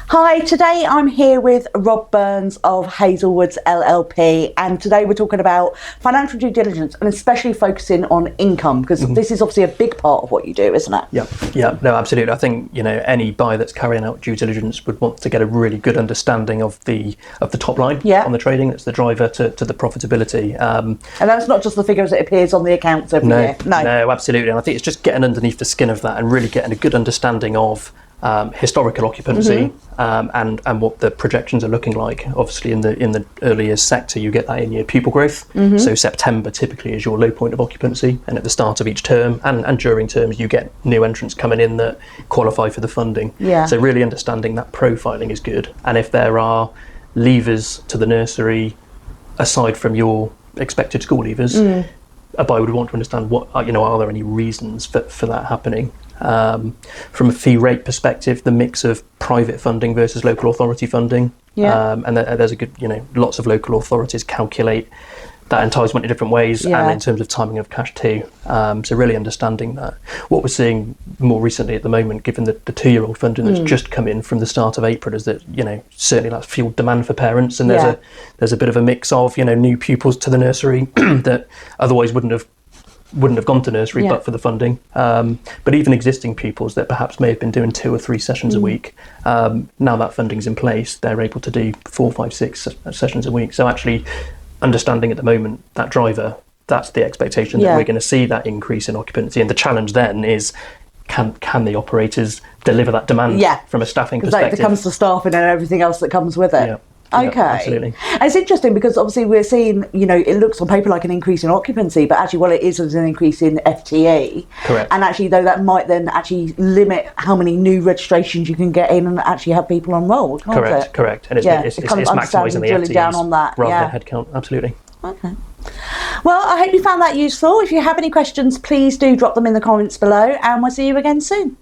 Hi, today I'm here with Rob Burns of Hazlewoods LLP, and today we're talking about financial due diligence and especially focusing on income, because this is obviously a big part of what you do, isn't it? Yeah, no, absolutely. I think, any buyer that's carrying out due diligence would want to get a really good understanding of the top line on the trading. That's the driver to the profitability. And that's not just the figures that appears on the accounts every year. No, absolutely. And I think it's just getting underneath the skin of that and really getting a good understanding of historical occupancy and what the projections are looking like. Obviously, in the early years sector, you get that in-year pupil growth. So September typically is your low point of occupancy, and at the start of each term and during terms, you get new entrants coming in that qualify for the funding. So really understanding that profiling is good. And if there are levers to the nursery aside from your expected school levers, a buyer would want to understand what are there any reasons for that happening. From a fee rate perspective, the mix of private funding versus local authority funding, and there's a good, lots of local authorities calculate that enticement in different ways, and in terms of timing of cash too. So really understanding that. What we're seeing more recently at the moment, given the 2-year-old funding that's just come in from the start of April, is that certainly that's fueled demand for parents, and there's a bit of a mix of new pupils to the nursery that otherwise wouldn't have gone to nursery but for the funding, but even existing pupils that perhaps may have been doing 2 or 3 sessions a week, now that funding's in place, they're able to do 4, 5, 6 sessions a week. So actually understanding at the moment that driver, that's the expectation that we're going to see that increase in occupancy, and the challenge then is can the operators deliver that demand from a staffing perspective? It comes to staffing and everything else that comes with it. Okay. Absolutely. And it's interesting because obviously we're seeing, it looks on paper like an increase in occupancy, but actually what it is an increase in FTE. Correct. And actually, though, that might then actually limit how many new registrations you can get in and actually have people enrolled. Correct. And it's maximising the FTEs down on that, rather than headcount. Absolutely. Okay. Well, I hope you found that useful. If you have any questions, please do drop them in the comments below, and we'll see you again soon.